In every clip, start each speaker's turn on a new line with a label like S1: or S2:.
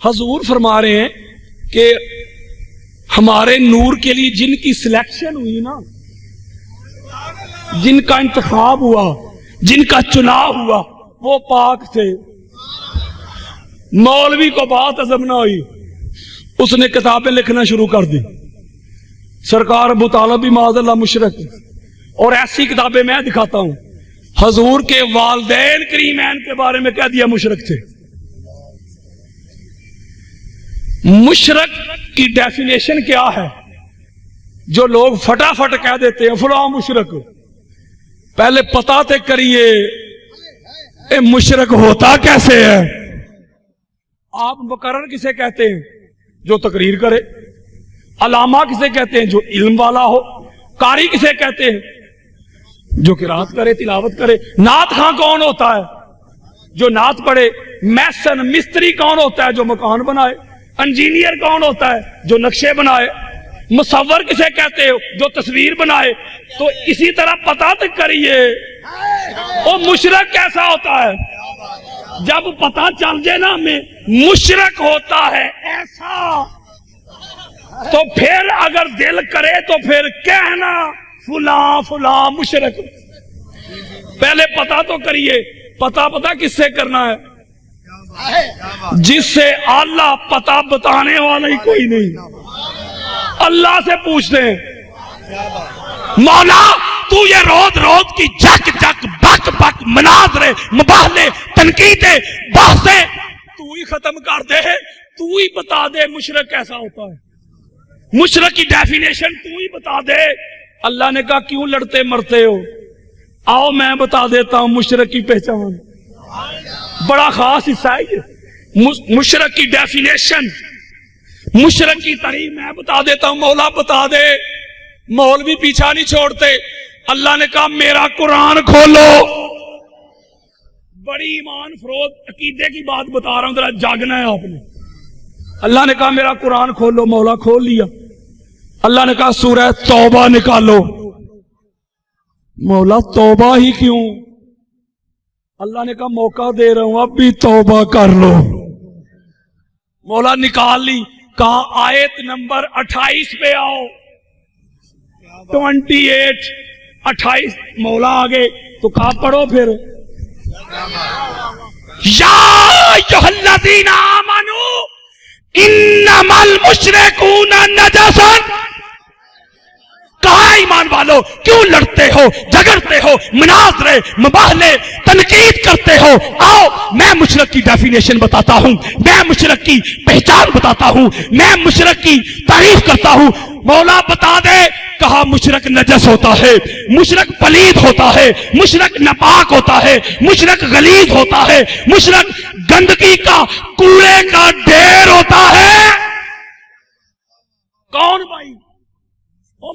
S1: حضور فرما رہے ہیں کہ ہمارے نور کے لیے جن کی سلیکشن ہوئی نا، جن کا انتخاب ہوا، جن کا چناؤ ہوا، وہ پاک تھے۔ مولوی کو بات ہضم نہ ہوئی، اس نے کتابیں لکھنا شروع کر دی۔ سرکار ابو طالب بھی معاذ اللہ مشرک، اور ایسی کتابیں میں دکھاتا ہوں، حضور کے والدین کریمین کے بارے میں کہہ دیا مشرک تھے۔ مشرک کی ڈیفینیشن کیا ہے؟ جو لوگ فٹافٹ کہہ دیتے ہیں فلاں مشرک، پہلے پتہ تے کریے اے مشرک ہوتا کیسے ہے۔ آپ مقرر کسے کہتے ہیں؟ جو تقریر کرے۔ علامہ کسے کہتے ہیں؟ جو علم والا ہو۔ قاری کسے کہتے ہیں؟ جو قرات کرے، تلاوت کرے۔ نعت خواں کون ہوتا ہے؟ جو نعت پڑھے۔ میسن مستری کون ہوتا ہے؟ جو مکان بنائے۔ انجینئر کون ہوتا ہے؟ جو نقشے بنائے۔ مصور کسے کہتے ہو؟ جو تصویر بنائے۔ تو اسی طرح پتہ تک کریے وہ مشرک کیسا ہوتا ہے۔ جب پتہ چل جائے نا ہمیں مشرک ہوتا ہے ایسا، تو پھر اگر دل کرے تو پھر کہنا فلاں فلاں مشرک۔ پہلے پتہ تو کریے۔ پتہ کس سے کرنا ہے؟ جس سے اللہ پتہ بتانے والا ہی کوئی نہیں۔ اللہ سے پوچھتے ہیں مولا تو یہ روز روز کی جک جک بک بک مناظرے مباہلے تنقیدیں بحثیں تو ہی ختم کر دے، تو ہی بتا دے مشرک کیسا ہوتا ہے، مشرک کی ڈیفینیشن تو ہی بتا دے۔ اللہ نے کہا کیوں لڑتے مرتے ہو، آؤ میں بتا دیتا ہوں مشرک کی پہچان۔ بڑا خاص حصہ ہے یہ، مشرک کی ڈیفینیشن، مشرک کی تعریف میں بتا دیتا ہوں، مولا بتا دے۔ مولوی پیچھا نہیں چھوڑتے۔ اللہ نے کہا میرا قرآن کھولو۔ بڑی ایمان فروز عقیدے کی بات بتا رہا ہوں، ذرا جاگنا ہے آپ نے۔ اللہ نے کہا میرا قرآن کھولو، مولا کھول لیا۔ اللہ نے کہا سورہ توبہ نکالو۔ مولا توبہ ہی کیوں؟ اللہ نے کہا موقع دے رہا ہوں اب بھی توبہ کر لو۔ مولا نکال لی۔ کہا آیت نمبر 28 پہ آؤ، 28 28 مولا آگے تو کہا پڑھو پھر یا ایھا الذین آمنوا انما المشرکون نجس۔ کہا ایمان والو کیوں لڑتے ہو جھگڑتے ہو مناظرے مباہلے تنقید کرتے ہو؟ آؤ میں مشرک کی ڈیفینیشن بتاتا ہوں، میں مشرک کی پہچان بتاتا ہوں، میں مشرک کی تعریف کرتا ہوں۔ مولا بتا دے۔ کہا مشرک نجس ہوتا ہے، مشرک پلید ہوتا ہے، مشرک ناپاک ہوتا ہے، مشرک غلیظ ہوتا ہے، مشرک گندگی کا کوڑے کا ڈھیر ہوتا ہے۔ کون بھائی؟ وہ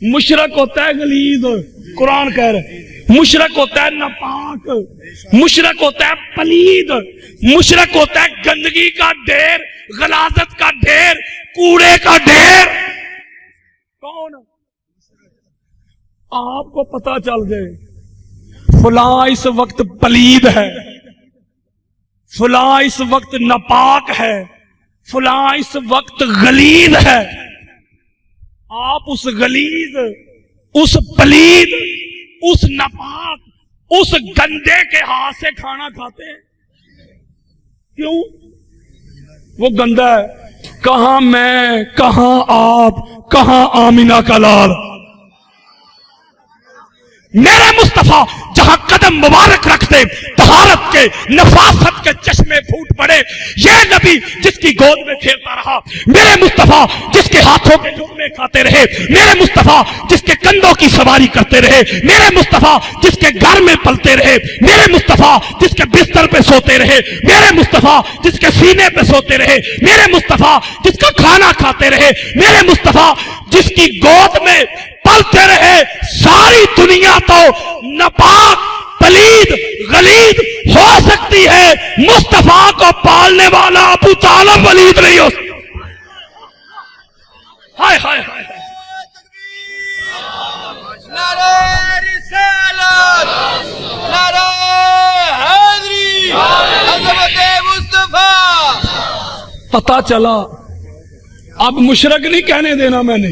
S1: مشرک ہوتا ہے غلیظ، قرآن کہہ رہے، مشرک ہوتا ہے ناپاک، مشرک ہوتا ہے پلید، مشرک ہوتا ہے گندگی کا ڈھیر، غلاظت کا ڈھیر، کوڑے کا ڈھیر۔ کون؟ آپ کو پتا چل جائے فلاں اس وقت پلید ہے، فلاں اس وقت ناپاک ہے، فلاں اس وقت غلیظ ہے، آپ اس غلیظ، اس پلید، اس ناپاک، اس گندے کے ہاتھ سے کھانا کھاتے ہیں۔ کیوں؟ وہ گندا ہے۔ کہاں میں، کہاں آپ، کہاں آمینہ کا لال؟ میرے مصطفیٰ جہاں قدم مبارک رکھتے طہارت کے نفاست کے چشمے پھوٹ پڑے۔ یہ نبی جس کی گود میں کھیلتا رہا، میرے مصطفیٰ جس کے ہاتھوں کے لقمے کھاتے رہے، میرے مصطفیٰ جس کے کندھوں کی سواری کرتے رہے، میرے مصطفیٰ جس کے گھر میں پلتے رہے، میرے مصطفیٰ جس کے بستر پہ سوتے رہے، میرے مصطفیٰ جس کے سینے پہ سوتے رہے، میرے مصطفیٰ جس کا کھانا کھاتے رہے، میرے مصطفیٰ جس کی گود میں پلتے رہے۔ ساری دنیا تو ناپاک پلید غلیظ ہو سکتی ہے، مصطفیٰ کو پالنے والا ابو طالب پلید نہیں ہو سکتا۔ ہائے ہائے ہائے،
S2: نعرہ رسالت، نعرہ حیدری، عظمت مصطفیٰ
S1: پتا چلا اب مشرک نہیں کہنے دینا میں نے،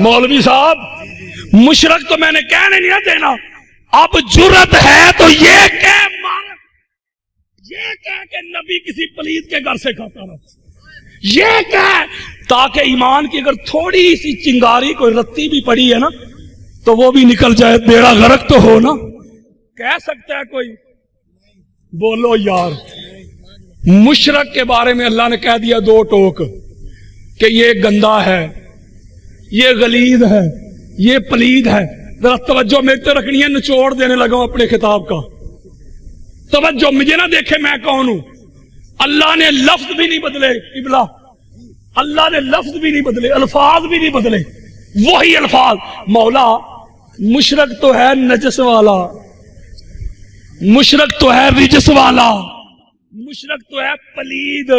S1: مولوی صاحب مشرک تو میں نے کہنے نہیں دینا، اب جرت ہے تو یہ کہہ کہ نبی کسی پلید کے گھر سے کھاتا رہا، یہ کہہ تاکہ ایمان کی اگر تھوڑی سی چنگاری کوئی رتی بھی پڑی ہے نا تو وہ بھی نکل جائے، بیڑا غرق تو ہو نا۔ کہہ سکتا ہے کوئی؟ بولو یار۔ مشرک کے بارے میں اللہ نے کہہ دیا دو ٹوک کہ یہ گندا ہے، یہ غلیظ ہے، یہ پلید ہے۔ ذرا توجہ میرے تو رکھنی ہے، نچوڑ دینے لگا ہوں اپنے خطاب کا، توجہ مجھے نہ دیکھے میں کون ہوں۔ اللہ نے لفظ بھی نہیں بدلے قبلہ، اللہ نے لفظ بھی نہیں بدلے، الفاظ بھی نہیں بدلے، وہی الفاظ۔ مولا مشرک تو ہے نجس والا، مشرک تو ہے رجس والا، مشرک تو ہے پلید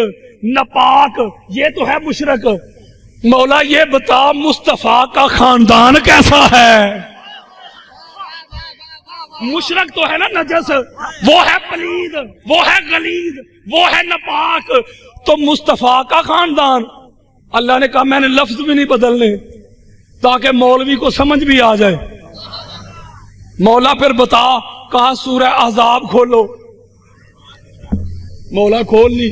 S1: ناپاک، یہ تو ہے مشرک۔ مولا یہ بتا مصطفیٰ کا خاندان کیسا ہے؟ مشرک تو ہے نا نجس، وہ ہے پلید، وہ ہے غلیظ، وہ ہے ناپاک، تو مصطفیٰ کا خاندان۔ اللہ نے کہا میں نے لفظ بھی نہیں بدلنے تاکہ مولوی کو سمجھ بھی آ جائے۔ مولا پھر بتا، کہا سورہ احزاب کھولو، مولا کھول لی،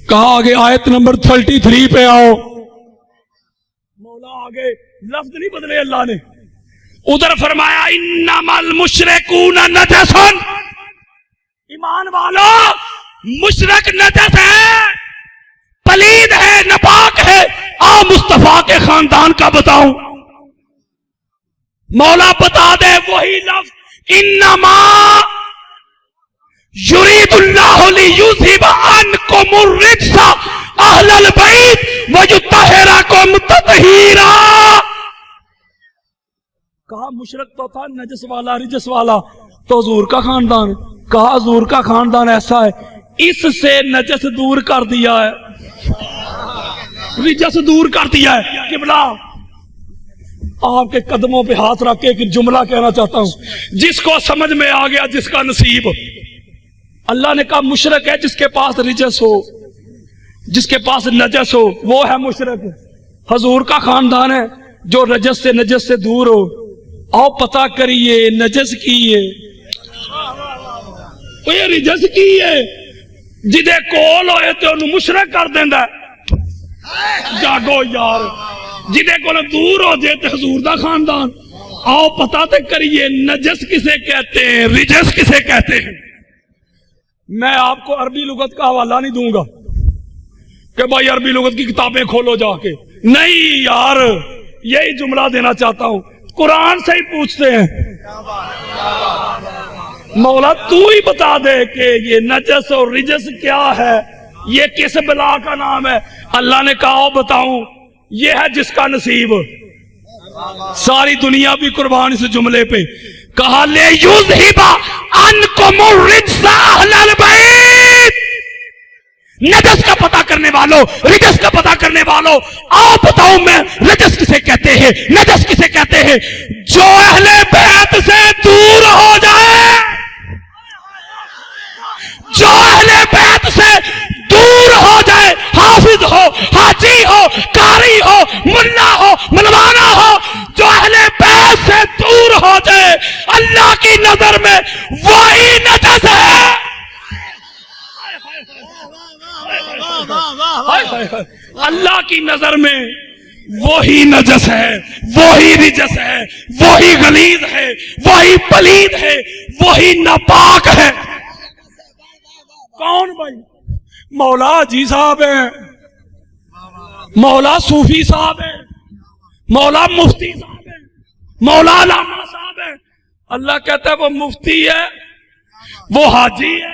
S1: کہا آگے آیت نمبر 33 پہ آؤ، مولا آگے لفظ نہیں بدلے اللہ نے، ادھر فرمایا انما المشرکون نجس، ایمان والو مشرک نجس ہے، پلید ہے، ناپاک ہے۔ آ مصطفیٰ کے خاندان کا بتاؤں، مولا بتا دے وہی لفظ انما یرید اللہ لیذھب عنکم الرجس اہل البیت ویطہرکم تطہیرا۔ کہا مشرک تو تھا نجس والا رجس والا، تو حضور کا خاندان، کہا حضور کا خاندان ایسا ہے اس سے نجس دور کر دیا ہے، رجس دور کر دیا ہے۔ قبلہ آپ کے قدموں پہ ہاتھ رکھ کے ایک جملہ کہنا چاہتا ہوں، جس کو سمجھ میں آ گیا جس کا نصیب۔ اللہ نے کہا مشرک ہے جس کے پاس رجس ہو، جس کے پاس نجس ہو، وہ ہے مشرک۔ حضور کا خاندان ہے جو رجس سے نجس سے دور ہو۔ آؤ پتہ کریے نجس کی ہے، یہ رجس کی ہے، جدے کول ہوئے تو انہوں مشرک کر دیندہ ہے۔ جاگو یار، جدے کو دور ہو جائے تو حضور دا خاندان۔ آؤ پتہ تے کریے نجس کسے کہتے ہیں، رجس کسے کہتے ہیں۔ میں آپ کو عربی لغت کا حوالہ نہیں دوں گا کہ بھائی عربی لغت کی کتابیں کھولو جا کے، نہیں یار، یہی جملہ دینا چاہتا ہوں، قرآن سے ہی پوچھتے ہیں۔ مولا تو ہی بتا دے کہ یہ نجس اور رجس کیا ہے، یہ کس بلا کا نام ہے۔ اللہ نے کہا بتاؤں، یہ ہے جس کا نصیب۔ ساری دنیا بھی قربان اس جملے پہ۔ کہا لے یذھب عنکم الرجس اہل البیت، نجس کا پتہ کرنے والوں، رجس کا پتہ کرنے والوں، آؤ بتاؤں میں رجس کسے کہتے ہیں، نجس کسے کہتے ہیں؟ جو اہل بیت سے دور ہو جائے، جو اہل بیت سے دور ہو جائے، حافظ ہو، حاجی ہو، قاری ہو، ملا ہو، مولانا ہو، جو اہل بیت سے دور ہو جائے، اللہ کی نظر میں وہی نجس ہے۔ اللہ کی نظر میں وہی نجس ہے، وہی رجس ہے، وہی غلیظ ہے، وہی پلید ہے، وہی ناپاک ہے۔ کون بھائی؟ مولا جی صاحب ہیں، مولا صوفی صاحب ہیں، مولا مفتی صاحب ہیں، مولا علامہ صاحب ہیں۔ اللہ کہتا ہے وہ مفتی ہے، وہ حاجی ہے،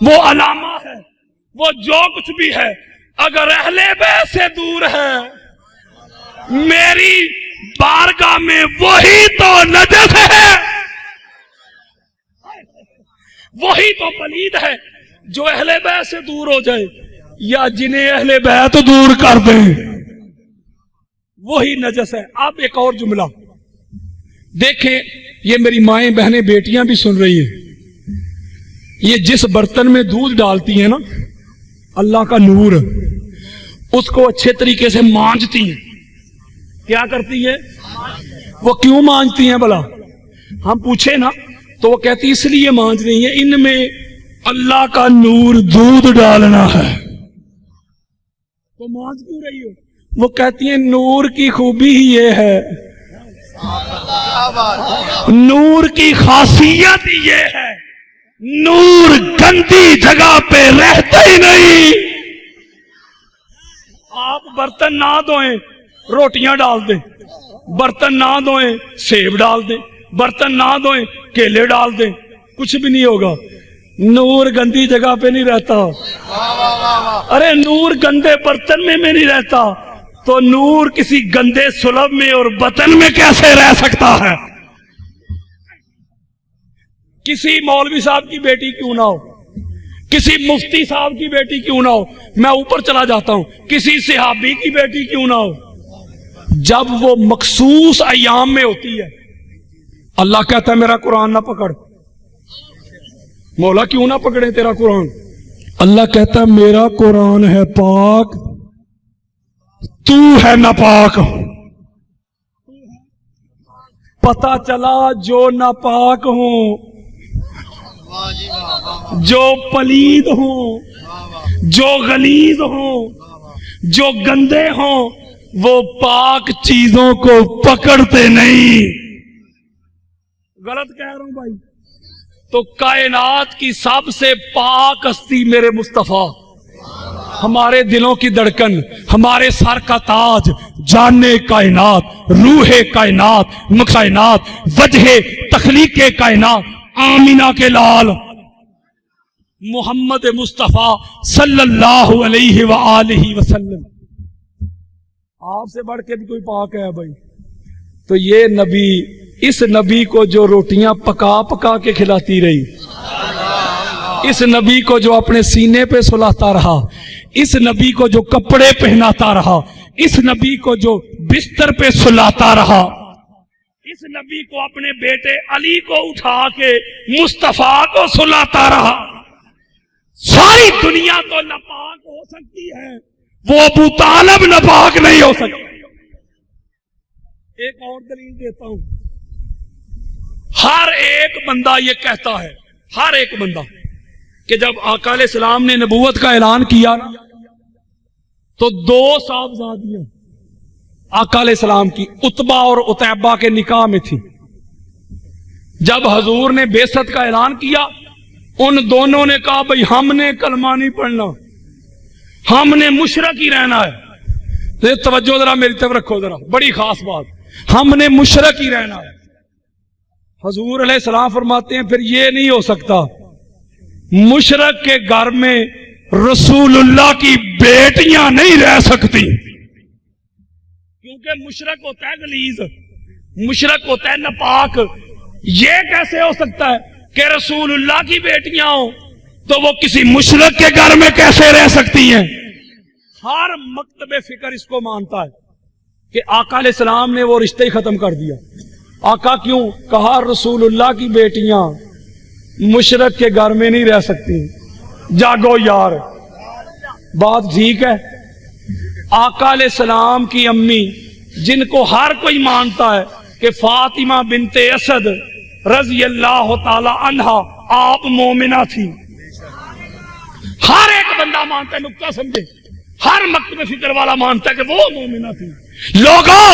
S1: وہ علامہ ہے، وہ جو کچھ بھی ہے، اگر اہل بیت سے دور ہے میری بارگاہ میں وہی تو نجس ہے، وہی تو پلید ہے۔ جو اہل بیت سے دور ہو جائے یا جنہیں اہل بیت دور کر دیں وہی نجس ہے۔ آپ ایک اور جملہ دیکھیں، یہ میری مائیں بہنیں بیٹیاں بھی سن رہی ہیں، یہ جس برتن میں دودھ ڈالتی ہیں نا، اللہ کا نور، اس کو اچھے طریقے سے مانجتی ہیں. کیا کرتی ہے؟ وہ کیوں مانجتی ہیں بھلا؟ ہم پوچھے نا تو وہ کہتی اس لیے مانج رہی ہیں ان میں اللہ کا نور دودھ ڈالنا ہے. تو مانج کیوں رہی ہو؟ وہ کہتی ہیں نور کی خوبی ہی یہ ہے، نور کی خاصیت یہ ہے، نور گندی جگہ پہ رہتا ہی نہیں. آپ برتن نہ دھوئیں روٹیاں ڈال دیں، برتن نہ دھوئیں سیب ڈال دیں، برتن نہ دھوئیں کیلے ڈال دیں، کچھ بھی نہیں ہوگا. نور گندی جگہ پہ نہیں رہتا. ارے نور گندے برتن میں نہیں رہتا تو نور کسی گندے سلب میں اور بطن میں کیسے رہ سکتا ہے؟ کسی مولوی صاحب کی بیٹی کیوں نہ ہو، کسی مفتی صاحب کی بیٹی کیوں نہ ہو، میں اوپر چلا جاتا ہوں، کسی صحابی کی بیٹی کیوں نہ ہو، جب وہ مخصوص ایام میں ہوتی ہے اللہ کہتا ہے میرا قرآن نہ پکڑ. مولا کیوں نہ پکڑے تیرا قرآن؟ اللہ کہتا ہے میرا قرآن ہے پاک، تو ہے ناپاک. پتا چلا جو ناپاک ہوں، جو پلید ہوں، جو غلیظ ہوں، جو گندے ہوں، وہ پاک چیزوں کو پکڑتے نہیں. غلط کہہ رہا ہوں بھائی؟ تو کائنات کی سب سے پاک ہستی میرے مصطفیٰ، ہمارے دلوں کی دھڑکن، ہمارے سر کا تاج، جانے کائنات، روح کائنات، کائنات، وجہ تخلیق کائنات، آمینہ کے لال محمد مصطفیٰ صلی اللہ علیہ وآلہ وسلم. آپ سے بڑھ کے بھی کوئی پاک ہے بھائی؟ تو یہ نبی، اس نبی کو جو روٹیاں پکا پکا کے کھلاتی رہی، اس نبی کو جو اپنے سینے پہ سلاتا رہا، اس نبی کو جو کپڑے پہناتا رہا، اس نبی کو جو بستر پہ سلاتا رہا، اس نبی کو اپنے بیٹے علی کو اٹھا کے مصطفیٰ کو سلاتا رہا. ساری دنیا تو ناپاک ہو سکتی ہے، وہ ابو طالب ناپاک نہیں ہو سکتا. ایک اور دلیل دیتا ہوں. ہر ایک بندہ یہ کہتا ہے، ہر ایک بندہ، کہ جب آقا علیہ السلام نے نبوت کا اعلان کیا تو 2 صاحبزادیاں آقا علیہ السلام کی عتبہ اور عتیبہ کے نکاح میں تھی. جب حضور نے بعثت کا اعلان کیا ان دونوں نے کہا بھئی ہم نے کلمہ نہیں پڑھنا، ہم نے مشرک ہی رہنا ہے. توجہ ذرا میری طرف رکھو، ذرا بڑی خاص بات، ہم نے مشرک ہی رہنا ہے. حضور علیہ السلام فرماتے ہیں پھر یہ نہیں ہو سکتا، مشرک کے گھر میں رسول اللہ کی بیٹیاں نہیں رہ سکتی، کیونکہ مشرک ہوتا ہے غلیظ، مشرک ہوتا ہے ناپاک. یہ کیسے ہو سکتا ہے کہ رسول اللہ کی بیٹیاں ہوں تو وہ کسی مشرک کے گھر میں کیسے رہ سکتی ہیں؟ ہر مکتب فکر اس کو مانتا ہے کہ آقا علیہ السلام نے وہ رشتہ ہی ختم کر دیا. آقا کیوں؟ کہا رسول اللہ کی بیٹیاں مشرک کے گھر میں نہیں رہ سکتی. جاگو یار، بات ٹھیک ہے. آقا علیہ السلام کی امی جن کو ہر کوئی مانتا ہے کہ فاطمہ بنت اسد رضی اللہ تعالی عنہا آپ مومنہ تھی، ہر ایک بندہ مانتا ہے، نکتہ سمجھے، ہر مکتب فکر والا مانتا ہے کہ وہ مومنہ تھی. لوگوں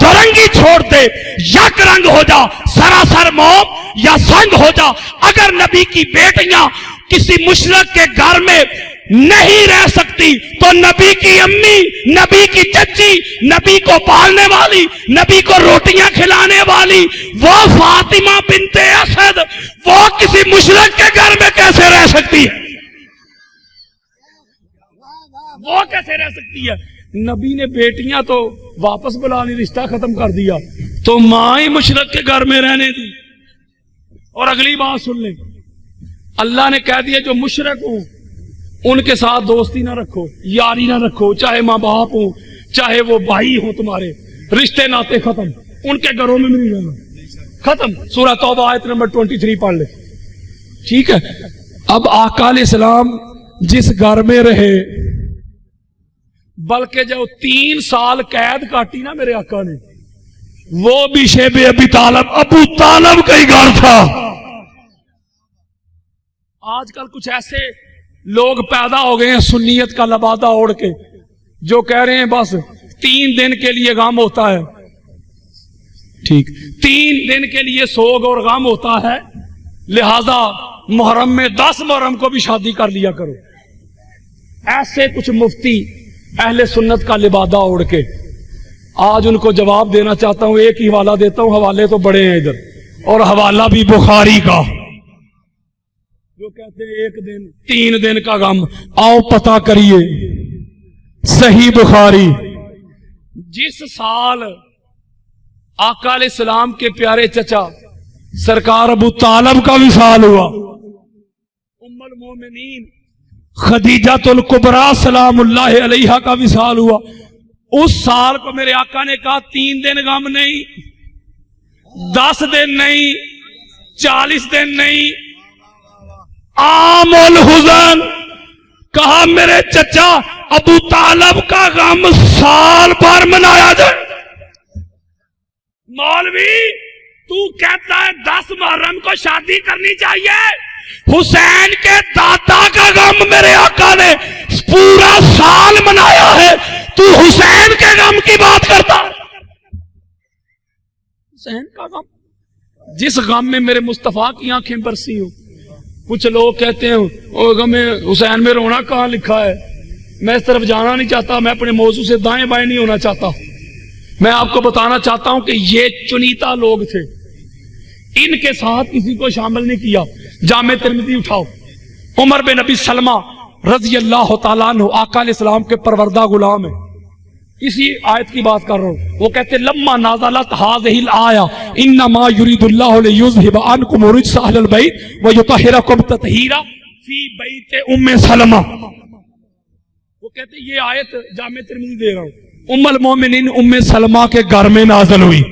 S1: درنگی چھوڑ دے، یک رنگ ہو جا، سراسر موم یا سنگ ہو جا، اگر نبی کی بیٹیاں کسی مشرک کے گھر میں نہیں رہ سکتی تو نبی کی امی، نبی کی چچی، نبی کو پالنے والی، نبی کو روٹیاں کھلانے والی وہ فاطمہ بنت اسد وہ کسی مشرک کے گھر میں کیسے رہ سکتی ہے؟ وہ کیسے رہ سکتی ہے؟ نبی نے بیٹیاں تو واپس بلا لی، رشتہ ختم کر دیا، تو ماں ہی مشرک کے گھر میں رہنے دی. اور اگلی بات سن لیں، اللہ نے کہہ دیا جو مشرک ہوں ان کے ساتھ دوستی نہ رکھو، یاری نہ رکھو، چاہے ماں باپ ہوں، چاہے وہ بھائی ہوں، تمہارے رشتے ناتے ختم، ان کے گھروں میں نہیں رہنا، ختم. سورہ توبہ آیت نمبر 23 پڑھ لے. ٹھیک ہے. اب آقا علیہ السلام جس گھر میں رہے بلکہ جو 3 سال قید کاٹی نا میرے آقا نے، وہ بھی شیب ابی طالب، ابو طالب کا ہی گھر تھا۔ آج کل کچھ ایسے لوگ پیدا ہو گئے ہیں سنیت کا لبادہ اوڑھ کے، جو کہہ رہے ہیں بس 3 دن کے لیے غم ہوتا ہے، ٹھیک 3 دن کے لیے سوگ اور غم ہوتا ہے، لہذا محرم میں 10 محرم کو بھی شادی کر لیا کرو۔ ایسے کچھ مفتی اہل سنت کا لبادہ اوڑھ کے، آج ان کو جواب دینا چاہتا ہوں۔ ایک ہی حوالہ دیتا ہوں، حوالے تو بڑے ہیں ادھر، اور حوالہ بھی بخاری کا، جو کہتے ہیں 1 دن 3 دن کا غم۔ آؤ پتہ کریے صحیح بخاری، جس سال آقا علیہ السلام کے پیارے چچا سرکار ابو طالب کا وصال ہوا، ام المومنین خدیجۃ الکبریٰ سلام اللہ علیہا کا وصال ہوا، اس سال کو میرے آقا نے کہا 3 دن غم نہیں، 10 دن نہیں، 40 دن نہیں، عام الحزن، کہا میرے چچا ابو طالب کا غم سال بھر منایا جائے۔ مولوی تو کہتا ہے 10 محرم کو شادی کرنی چاہیے، حسین کے دادا کا غم میرے آقا نے پورا سال منایا ہے، تو حسین کے غم کی بات کرتا ہے۔ حسین کا غم، جس غم میں میرے مصطفیٰ کی آنکھیں برسی ہوں۔ کچھ لوگ کہتے ہیں او غم حسین میں رونا کہاں لکھا ہے، میں اس طرف جانا نہیں چاہتا، میں اپنے موضوع سے دائیں بائیں نہیں ہونا چاہتا۔ میں آپ کو بتانا چاہتا ہوں کہ یہ چنیتا لوگ تھے، ان کے ساتھ کسی کو شامل نہیں کیا۔ جامع ترمذی اٹھاؤ، عمر بن ابی سلمہ رضی اللہ تعالیٰ عنہ آقا علیہ السلام کے پروردہ غلام ہیں، اسی آیت کی بات کر رہا ہوں۔ وہ کہتے لما نازلت هذه الآیہ انما یرید اللہ لیذھب عنکم الرجس اہل البیت ویطہرکم تطہیرا فی بیت ام سلمہ۔ وہ کہتے یہ آیت جامع ترمذی دے رہا ہوں، ام المومنین ام سلمہ کے گھر میں نازل ہوئی۔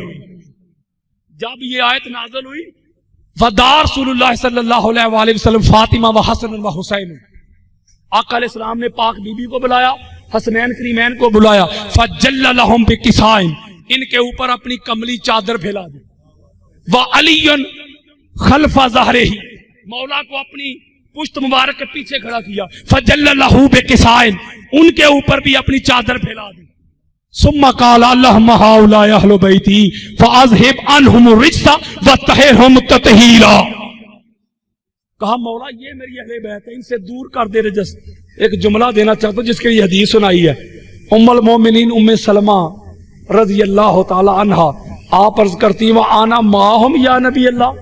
S1: جب یہ آیت نازل ہوئی، ودار رسول اللہ صلی اللہ علیہ وآلہ وسلم فاطمہ و حسن و حسین، آقا علیہ السلام نے پاک بی بی کو بلایا، حسنین کریمین کو بلایا، فجل لہم بکسائن، ان کے اوپر اپنی کملی چادر پھیلا دی، وعلی خلف ظہرہ، مولا کو اپنی پشت مبارک کے پیچھے کھڑا کیا، فجل لہو بکسائن، ان کے اوپر بھی اپنی چادر پھیلا دی۔ ثم قال اللہم ہؤلاء اہل بیتی فاذھب عنہم الرجس وطہرہم تطہیرا۔ کہا مولا یہ میری اہل بیت ہے، ان سے دور کر دے رجس۔ ایک جملہ دینا چاہتا ہوں جس کے لیے حدیث سنائی ہے، ام المومنین ام سلمہ رضی اللہ تعالی عنہا آپ عرض کرتی وآنا معہم یا نبی اللہ،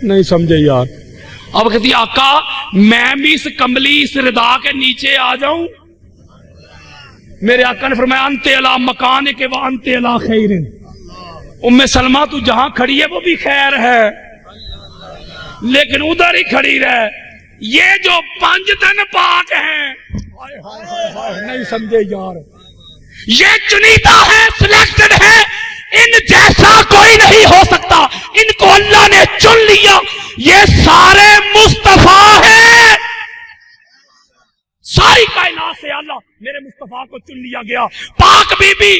S1: نہیں سمجھے یار، اب کہتی آقا میں بھی اس کملی اس ردا کے نیچے آ جاؤں؟ میرے آقا نے فرمایا انت علی مکانک وانت علی خیر، ام سلمہ تو جہاں کھڑی ہے وہ بھی خیر ہے، لیکن ادھر ہی کھڑی رہ، یہ جو 5 دن پاک ہیں، نہیں سمجھے یار، یہ چنیدہ ہے، سلیکٹڈ ہے، ان جیسا کوئی نہیں ہو سکتا، ان کو اللہ نے چن لیا، یہ سارے مصطفیٰ ہیں، ساری کائنات سے اللہ میرے مصطفیٰ کو چن لیا گیا۔ پاک بی بی،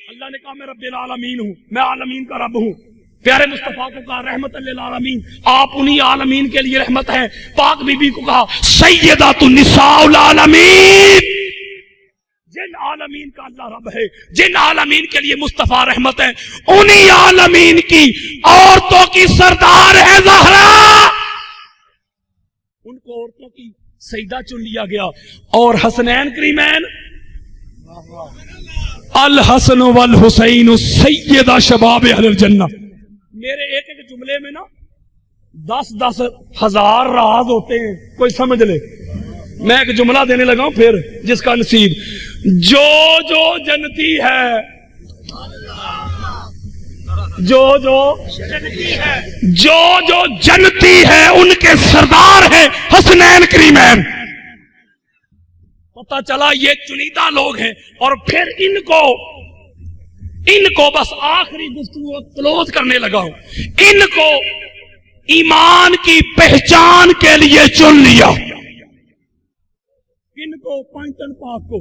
S1: اللہ نے کہا میں رب العالمین ہوں، میں عالمین کا رب ہوں، پیارے مصطفیٰ کو کہا رحمت للعالمین، آپ انہی عالمین کے لیے رحمت ہیں، پاک بی بی کو کہا سیدۃ النساء العالمین، جن عالمین کا اللہ رب ہے، جن عالمین کے لیے مصطفیٰ رحمت ہے، انہی عالمین کی عورتوں کی سردار ہے زہرا، ان کو عورتوں کی سیدہ چن لیا گیا۔ اور حسنین کریمین، الحسن والحسین سیدہ شباب اہل الجنہ، میرے ایک ایک جملے میں نا 10 ہزار راز ہوتے ہیں، کوئی سمجھ لے۔ میں ایک جملہ دینے لگا ہوں پھر جس کا نصیب، جو جنتی ہے، جو جنتی ہے ان کے سردار ہیں حسنین کریمین۔ پتہ چلا یہ چنیدہ لوگ ہیں، اور پھر ان کو بس آخری گفتگو کلوز کرنے لگا ہوں، ان کو ایمان کی پہچان کے لیے چن لیا، ان کو پانچن پاک کو